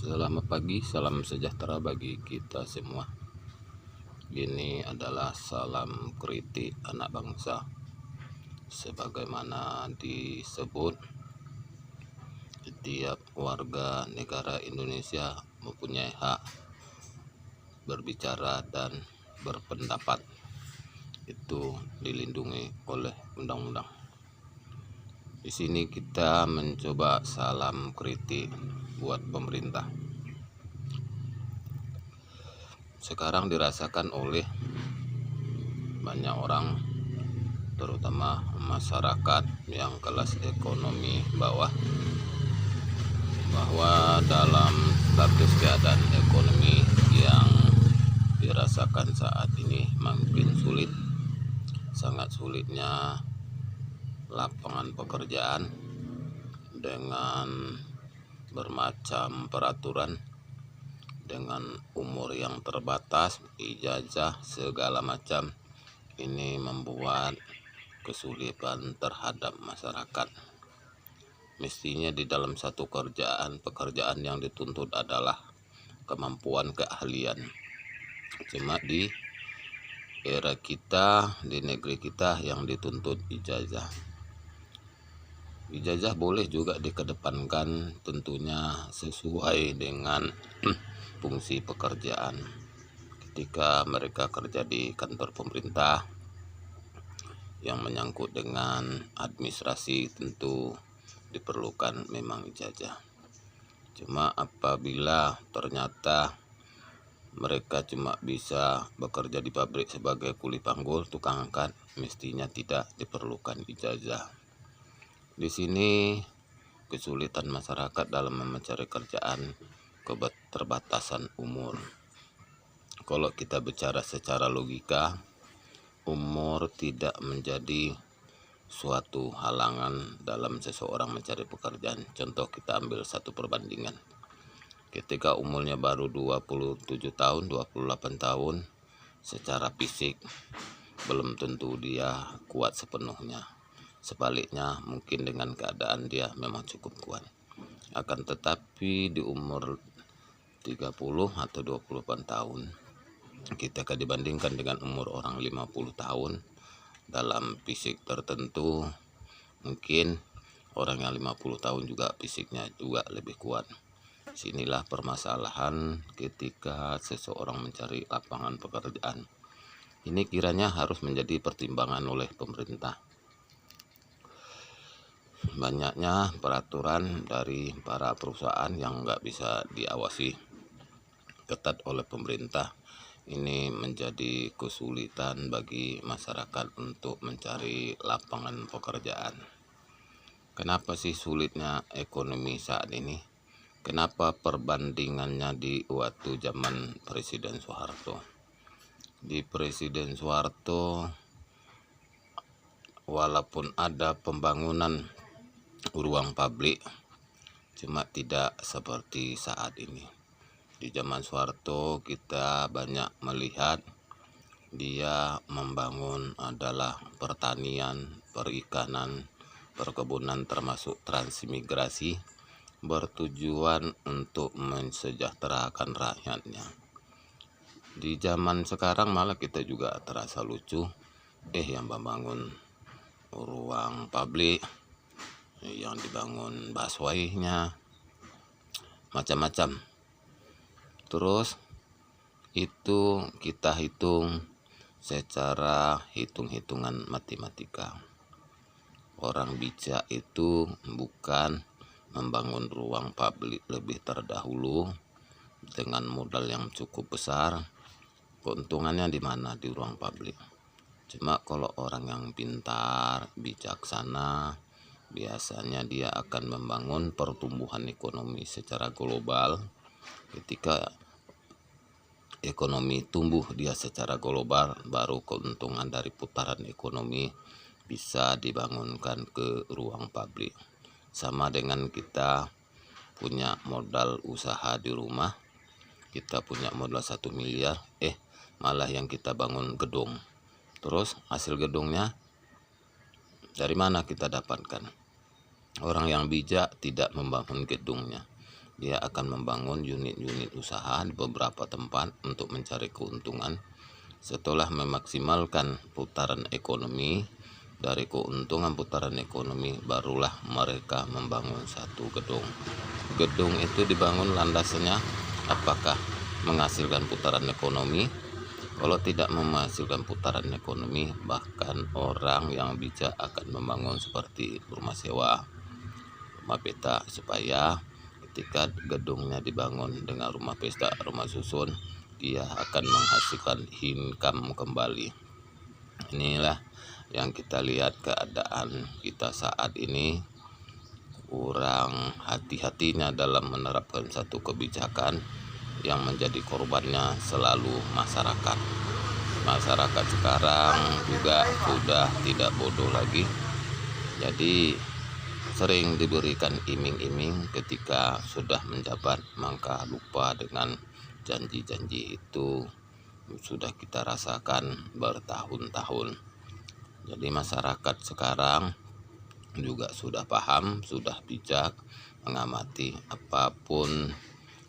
Selamat pagi, salam sejahtera bagi kita semua. Ini adalah salam kritik anak bangsa. Sebagaimana disebut, setiap warga negara Indonesia mempunyai hak berbicara dan berpendapat. Itu dilindungi oleh undang-undang. Di sini kita mencoba salam kritik buat pemerintah. Sekarang dirasakan oleh banyak orang, terutama masyarakat yang kelas ekonomi bawah, bahwa dalam status keadaan ekonomi yang dirasakan saat ini makin sulit, sangat sulitnya lapangan pekerjaan dengan bermacam peraturan, dengan umur yang terbatas, ijazah segala macam. Ini membuat kesulitan terhadap masyarakat. Mestinya di dalam satu pekerjaan yang dituntut adalah kemampuan, keahlian. Cuma di era kita, di negeri kita yang dituntut ijazah. Ijazah boleh juga dikedepankan, tentunya sesuai dengan fungsi pekerjaan. Ketika mereka kerja di kantor pemerintah yang menyangkut dengan administrasi, tentu diperlukan memang ijazah. Cuma apabila ternyata mereka cuma bisa bekerja di pabrik sebagai kuli panggul, tukang angkat, mestinya tidak diperlukan ijazah. Di sini kesulitan masyarakat dalam mencari kerjaan, keterbatasan umur. Kalau kita bicara secara logika, umur tidak menjadi suatu halangan dalam seseorang mencari pekerjaan. Contoh, kita ambil satu perbandingan. Ketika umurnya baru 27 tahun, 28 tahun, secara fisik belum tentu dia kuat sepenuhnya. Sebaliknya, mungkin dengan keadaan dia memang cukup kuat. Akan tetapi di umur 30 atau 28 tahun, kita akan dibandingkan dengan umur orang 50 tahun, dalam fisik tertentu mungkin orang yang 50 tahun juga fisiknya juga lebih kuat. Sinilah permasalahan ketika seseorang mencari lapangan pekerjaan. Ini kiranya harus menjadi pertimbangan oleh pemerintah. Banyaknya peraturan dari para perusahaan yang nggak bisa diawasi ketat oleh pemerintah. Ini menjadi kesulitan bagi masyarakat untuk mencari lapangan pekerjaan. Kenapa sih sulitnya ekonomi saat ini? Kenapa perbandingannya di waktu zaman Presiden Soeharto? Di Presiden Soeharto, walaupun ada pembangunan ruang publik, cuma tidak seperti saat ini. Di zaman Soeharto kita banyak melihat dia membangun adalah pertanian, perikanan, perkebunan, termasuk transmigrasi, bertujuan untuk mensejahterakan rakyatnya. Di zaman sekarang malah kita juga terasa lucu, yang membangun ruang publik, yang dibangun busway-nya, macam-macam. Terus itu kita hitung secara hitung-hitungan matematika. Orang bijak itu bukan membangun ruang publik lebih terdahulu dengan modal yang cukup besar. Keuntungannya di mana? Di ruang publik. Cuma kalau orang yang pintar, bijaksana, biasanya dia akan membangun pertumbuhan ekonomi secara global. Ketika ekonomi tumbuh dia secara global, baru keuntungan dari putaran ekonomi bisa dibangunkan ke ruang publik. Sama dengan kita punya modal usaha di rumah, kita punya modal 1 miliar, malah yang kita bangun gedung. Terus hasil gedungnya dari mana kita dapatkan? Orang yang bijak tidak membangun gedungnya, dia akan membangun unit-unit usaha di beberapa tempat untuk mencari keuntungan. Setelah memaksimalkan putaran ekonomi, dari keuntungan putaran ekonomi barulah mereka membangun satu gedung. Gedung itu dibangun landasannya apakah menghasilkan putaran ekonomi? Kalau tidak menghasilkan putaran ekonomi, bahkan orang yang bijak akan membangun seperti rumah sewa, rumah petak, supaya ketika gedungnya dibangun dengan rumah pesta, rumah susun, dia akan menghasilkan income kembali. Inilah yang kita lihat keadaan kita saat ini, kurang hati-hatinya dalam menerapkan satu kebijakan yang menjadi korbannya selalu masyarakat. Masyarakat sekarang juga sudah tidak bodoh lagi, jadi sering diberikan iming-iming ketika sudah menjabat, maka lupa dengan janji-janji itu sudah kita rasakan bertahun-tahun. Jadi masyarakat sekarang juga sudah paham, sudah bijak mengamati apapun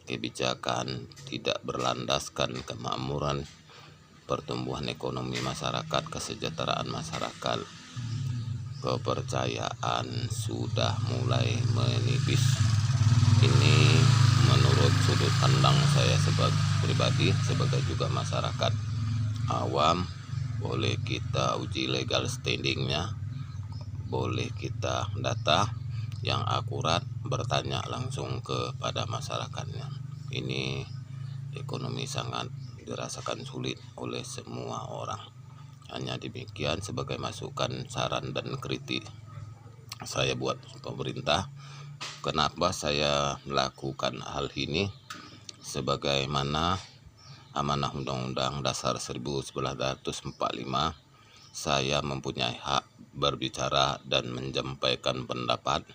kebijakan tidak berlandaskan kemakmuran, pertumbuhan ekonomi masyarakat, kesejahteraan masyarakat, kepercayaan sudah mulai menipis. Ini menurut sudut pandang saya sebagai pribadi, sebagai juga masyarakat awam. Boleh kita uji legal standingnya, boleh kita data yang akurat, bertanya langsung kepada masyarakatnya. Ini ekonomi sangat dirasakan sulit oleh semua orang. Hanya demikian sebagai masukan, saran dan kritik saya buat pemerintah. Kenapa saya melakukan hal ini? Sebagaimana amanah Undang-Undang Dasar 1945, saya mempunyai hak berbicara dan menyampaikan pendapat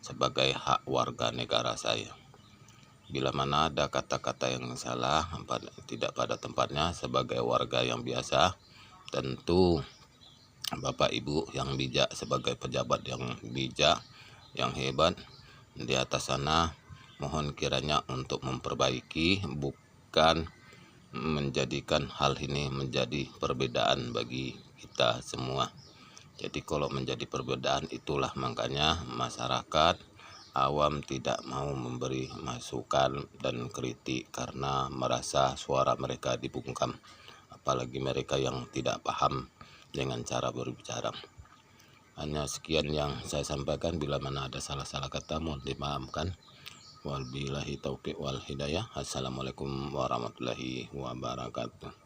sebagai hak warga negara saya. Bila mana ada kata-kata yang salah, tidak pada tempatnya, sebagai warga yang biasa, tentu Bapak Ibu yang bijak, sebagai pejabat yang bijak, yang hebat di atas sana, mohon kiranya untuk memperbaiki, bukan menjadikan hal ini menjadi perbedaan bagi kita semua. Jadi kalau menjadi perbedaan, itulah makanya masyarakat awam tidak mau memberi masukan dan kritik karena merasa suara mereka dibungkam, apalagi mereka yang tidak paham dengan cara berbicara. Hanya sekian yang saya sampaikan. Bila mana ada salah-salah kata, mohon dimaafkan. Wabillahi taufiq wal hidayah. Assalamualaikum warahmatullahi wabarakatuh.